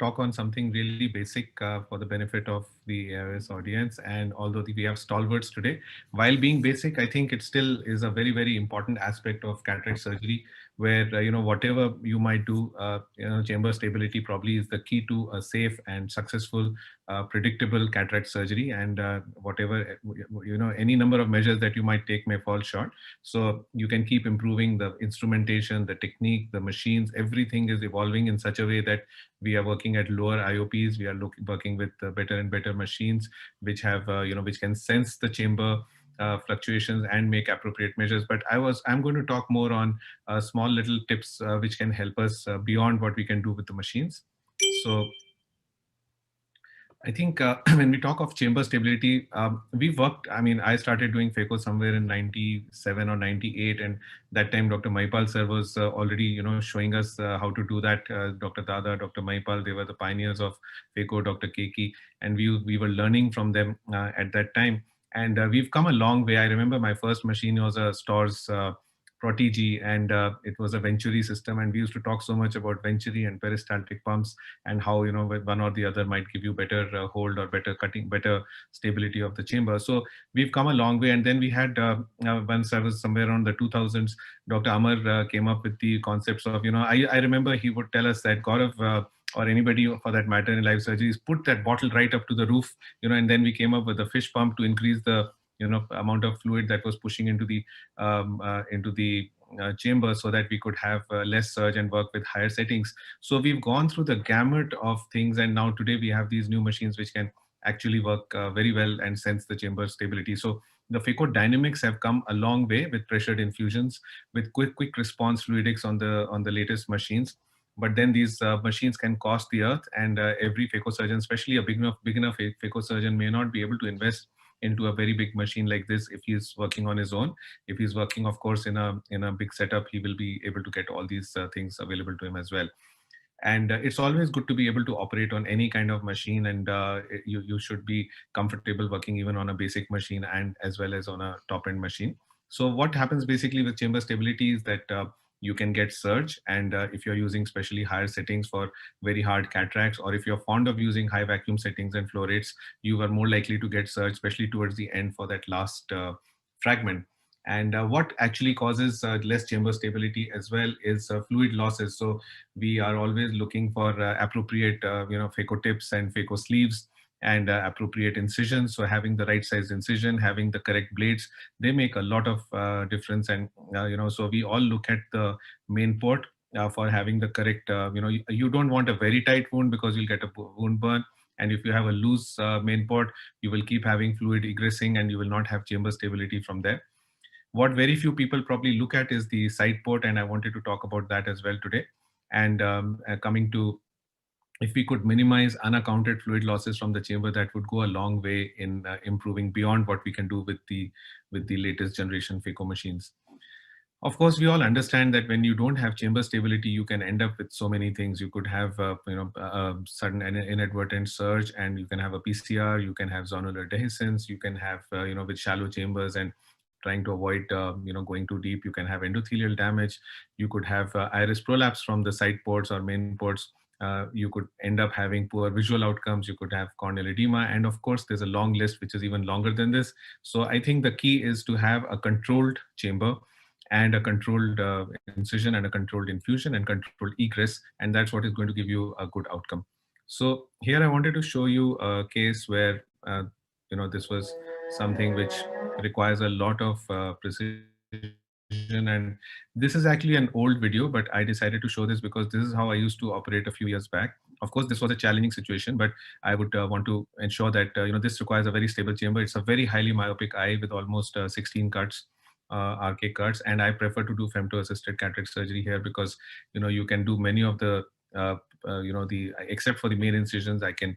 talk on something really basic for the benefit of the AIS audience. And although we have stalwarts today, while being basic, I think it still is a very, very important aspect of cataract surgery, where whatever you might do, chamber stability probably is the key to a safe and successful, predictable cataract surgery. And whatever any number of measures that you might take may fall short. So you can keep improving the instrumentation, the technique, the machines. Everything is evolving in such a way that we are working at lower IOPs. We are working with better and better machines, which have which can sense the chamber fluctuations and make appropriate measures. But I'm going to talk more on small little tips which can help us beyond what we can do with the machines. So I think when we talk of chamber stability, we worked. I mean, I started doing phaco somewhere in '97 or '98, and that time Dr. Maipal sir was already, showing us how to do that. Dr. Dada, Dr. Maipal, they were the pioneers of phaco. Dr. Keki, and we were learning from them at that time. And we've come a long way. I remember my first machine was a Storz Protege, and it was a Venturi system. And we used to talk so much about Venturi and peristaltic pumps, and how one or the other might give you better hold or better cutting, better stability of the chamber. So we've come a long way. And then we had once I was somewhere around the 2000s, Dr. Amar came up with the concepts of, I remember he would tell us that, Gaurav, or anybody for that matter in live surgeries, put that bottle right up to the roof, and then we came up with a fish pump to increase the amount of fluid that was pushing into the chamber, so that we could have less surge and work with higher settings. So we've gone through the gamut of things, and now today we have these new machines which can actually work very well and sense the chamber stability. So the phaco-dynamics have come a long way with pressured infusions, with quick response fluidics on the latest machines. But then these machines can cost the earth, and every phaco surgeon, especially a big enough phaco surgeon, may not be able to invest into a very big machine like this if he's working on his own. If he's working, of course, in a big setup, he will be able to get all these things available to him as well. And it's always good to be able to operate on any kind of machine, and you should be comfortable working even on a basic machine and as well as on a top end machine. So what happens basically with chamber stability is that you can get surge, and if you're using especially higher settings for very hard cataracts, or if you're fond of using high vacuum settings and flow rates, you are more likely to get surge, especially towards the end for that last fragment. And what actually causes less chamber stability as well is fluid losses. So we are always looking for appropriate, phaco tips and phaco sleeves, and appropriate incisions. So having the right sized incision, having the correct blades, they make a lot of difference. And so we all look at the main port for having the correct. You don't want a very tight wound because you'll get a wound burn. And if you have a loose main port, you will keep having fluid egressing, and you will not have chamber stability from there. What very few people probably look at is the side port, and I wanted to talk about that as well today. And coming to, if we could minimize unaccounted fluid losses from the chamber, that would go a long way in improving beyond what we can do with the latest generation phaco machines. Of course, we all understand that when you don't have chamber stability, you can end up with so many things. You could have a sudden inadvertent surge, and you can have a PCR, you can have zonular dehiscence, you can have with shallow chambers and trying to avoid going too deep, you can have endothelial damage. You could have iris prolapse from the side ports or main ports. You could end up having poor visual outcomes. You could have corneal edema, and of course there's a long list which is even longer than this. So I think the key is to have a controlled chamber and a controlled incision and a controlled infusion and controlled egress, and that's what is going to give you a good outcome. So here I wanted to show you a case where this was something which requires a lot of precision, and this is actually an old video, but I decided to show this because this is how I used to operate a few years back. Of course, this was a challenging situation, but I would want to ensure that this requires a very stable chamber. It's a very highly myopic eye with almost 16 cuts, archaic cuts, and I prefer to do femto-assisted cataract surgery here because you can do many of the except for the main incisions, I can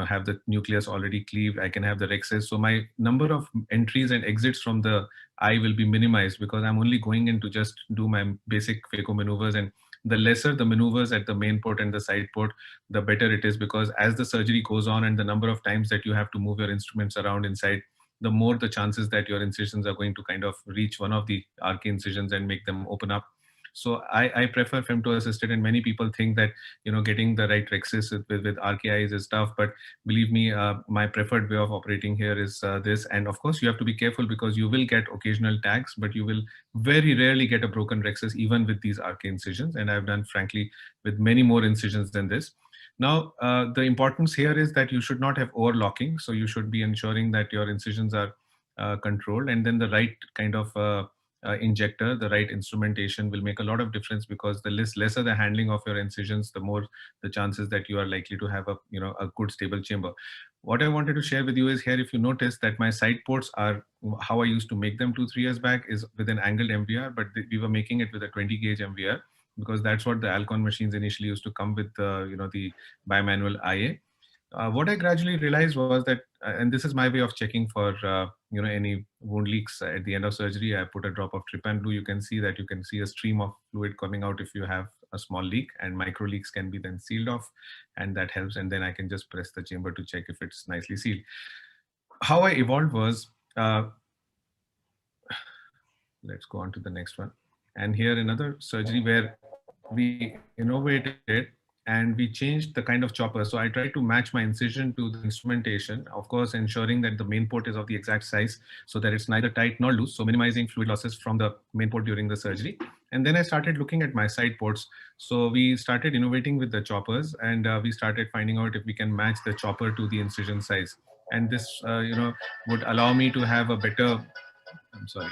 have the nucleus already cleaved. I can have the rexes. So my number of entries and exits from the eye will be minimized because I'm only going in to just do my basic phaco maneuvers. And the lesser the maneuvers at the main port and the side port, the better it is, because as the surgery goes on and the number of times that you have to move your instruments around inside, the more the chances that your incisions are going to kind of reach one of the arcane incisions and make them open up. So I prefer femto assisted, and many people think that, getting the right rexes with RKIs is tough, but believe me, my preferred way of operating here is this. And of course, you have to be careful because you will get occasional tags, but you will very rarely get a broken rexus even with these RK incisions. And I've done, frankly, with many more incisions than this. Now, the importance here is that you should not have overlocking. So you should be ensuring that your incisions are controlled, and then the right kind of injector, the right instrumentation will make a lot of difference, because the lesser the handling of your incisions, the more the chances that you are likely to have a good stable chamber. What I wanted to share with you is here, if you notice that my side ports are how I used to make them 2-3 years back is with an angled MVR, but we were making it with a 20 gauge MVR, because that's what the Alcon machines initially used to come with, the bimanual IA. What I gradually realized was that, and this is my way of checking for any wound leaks at the end of surgery. I put a drop of trypan blue. You can see that, you can see a stream of fluid coming out if you have a small leak, and micro leaks can be then sealed off, and that helps. And then I can just press the chamber to check if it's nicely sealed. How I evolved was, let's go on to the next one. And here another surgery where we innovated and we changed the kind of chopper. So I tried to match my incision to the instrumentation, of course, ensuring that the main port is of the exact size so that it's neither tight nor loose. So minimizing fluid losses from the main port during the surgery. And then I started looking at my side ports. So we started innovating with the choppers, and we started finding out if we can match the chopper to the incision size. And this, would allow me to have a better, I'm sorry,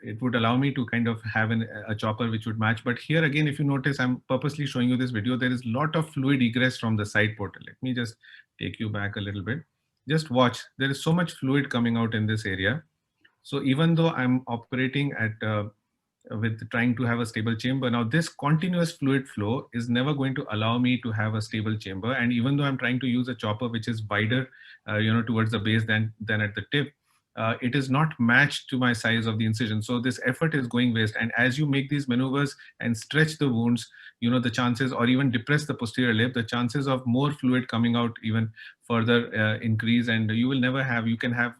it would allow me to kind of have a chopper which would match. But here again, if you notice, I'm purposely showing you this video. There is a lot of fluid egress from the side portal. Let me just take you back a little bit. Just watch. There is so much fluid coming out in this area. So even though I'm operating at with trying to have a stable chamber, now this continuous fluid flow is never going to allow me to have a stable chamber. And even though I'm trying to use a chopper which is wider, towards the base than at the tip, it is not matched to my size of the incision. So this effort is going waste. And as you make these maneuvers and stretch the wounds, the chances, or even depress the posterior lip, the chances of more fluid coming out even further increase. And you can have,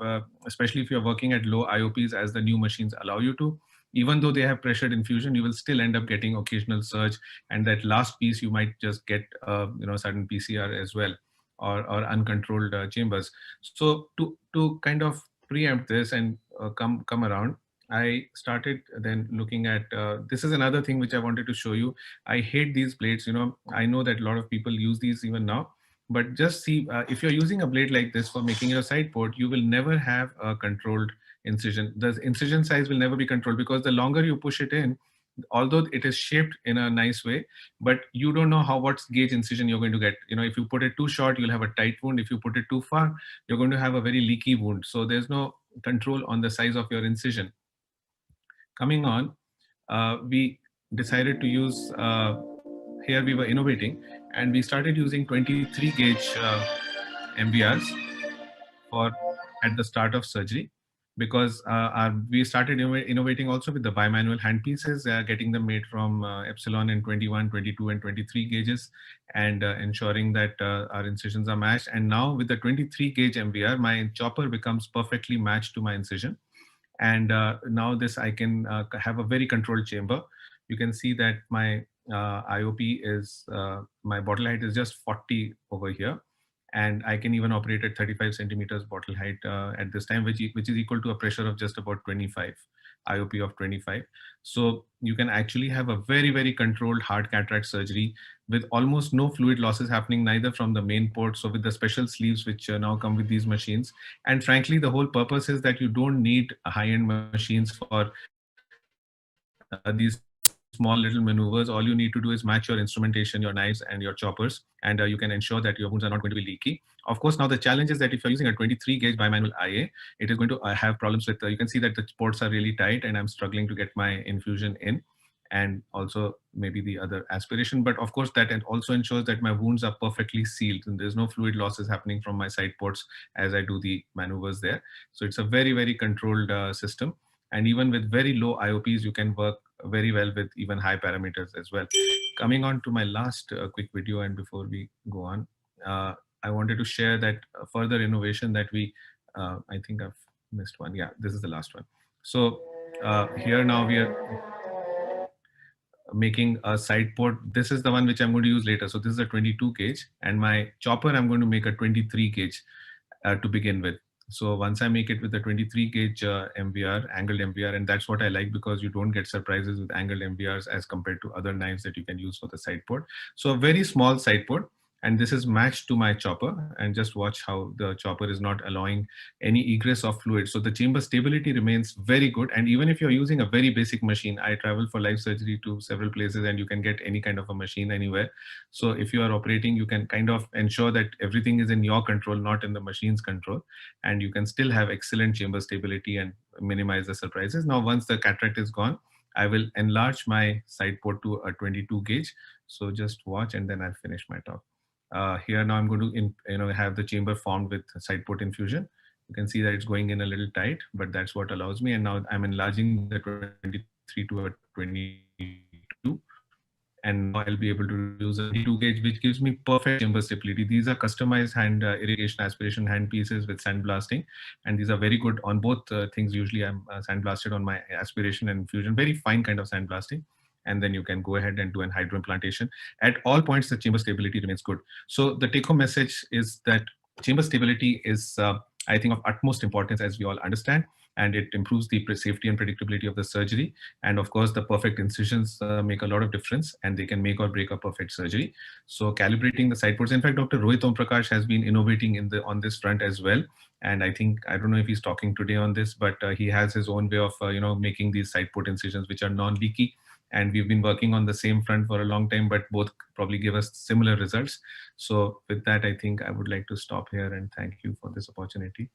especially if you're working at low IOPs as the new machines allow you to, even though they have pressured infusion, you will still end up getting occasional surge. And that last piece, you might just get, sudden PCR as well, or uncontrolled chambers. So to kind of preempt this and come around, I started then looking at, this is another thing which I wanted to show you. I hate these blades. I know that a lot of people use these even now, but just see, if you're using a blade like this for making your side port, you will never have a controlled incision. The incision size will never be controlled, because the longer you push it in, although it is shaped in a nice way, but you don't know what gauge incision you're going to get. If you put it too short, you'll have a tight wound. If you put it too far, you're going to have a very leaky wound. So there's no control on the size of your incision. Coming on, we decided to use, here we were innovating, and we started using 23 gauge MVRs for at the start of surgery, because we started innovating also with the bimanual handpieces, getting them made from Epsilon in 21, 22, and 23 gauges, and ensuring that our incisions are matched. And now with the 23 gauge MVR, my chopper becomes perfectly matched to my incision. And now this, I can have a very controlled chamber. You can see that my IOP is, my bottle height is just 40 over here. And I can even operate at 35 centimeters bottle height at this time, which is equal to a pressure of just about 25, IOP of 25. So you can actually have a very, very controlled hard cataract surgery with almost no fluid losses happening, neither from the main port. So with the special sleeves which now come with these machines. And frankly, the whole purpose is that you don't need high-end machines for these small little maneuvers. All you need to do is match your instrumentation, your knives, and your choppers, and you can ensure that your wounds are not going to be leaky. Of course, now the challenge is that if you're using a 23 gauge bimanual IA, it is going to have problems with, you can see that the ports are really tight, and I'm struggling to get my infusion in, and also maybe the other aspiration. But of course, that also ensures that my wounds are perfectly sealed and there's no fluid losses happening from my side ports as I do the maneuvers there. So it's a very, very controlled system. And even with very low IOPs, you can work very well with even high parameters as well. Coming on to my last quick video, and before we go on, I wanted to share that further innovation that we, I think I've missed one. Yeah, this is the last one. So Here now we are making a side port. This is the one which I'm going to use later. So this is a 22 gauge, and my chopper I'm going to make a 23 gauge to begin with. So once I make it with the 23 gauge MVR, angled MVR, and that's what I like because you don't get surprises with angled MVRs as compared to other knives that you can use for the side port. So a very small side port, and this is matched to my chopper, and just watch how the chopper is not allowing any egress of fluid. So the chamber stability remains very good. And even if you're using a very basic machine, I travel for live surgery to several places and you can get any kind of a machine anywhere. So if you are operating, you can kind of ensure that everything is in your control, not in the machine's control. And you can still have excellent chamber stability and minimize the surprises. Now, once the cataract is gone, I will enlarge my side port to a 22 gauge. So just watch and then I'll finish my talk. Here now I'm going to have the chamber formed with side port infusion. You can see that it's going in a little tight, but that's what allows me. And now I'm enlarging the 23 to a 22. And now I'll be able to use a 22 gauge, which gives me perfect chamber stability. These are customized hand irrigation aspiration hand pieces with sandblasting. And these are very good on both things. Usually I'm sandblasted on my aspiration and infusion, very fine kind of sandblasting. And then you can go ahead and do an hydroimplantation. At all points, the chamber stability remains good. So the take-home message is that chamber stability is, I think, of utmost importance, as we all understand, and it improves the safety and predictability of the surgery. And of course, the perfect incisions make a lot of difference, and they can make or break a perfect surgery. So calibrating the side ports. In fact, Dr. Rohit Om Prakash has been innovating on this front as well. And I think, I don't know if he's talking today on this, but he has his own way of making these side port incisions which are non-leaky. And we've been working on the same front for a long time, but both probably give us similar results. So with that, I think I would like to stop here and thank you for this opportunity.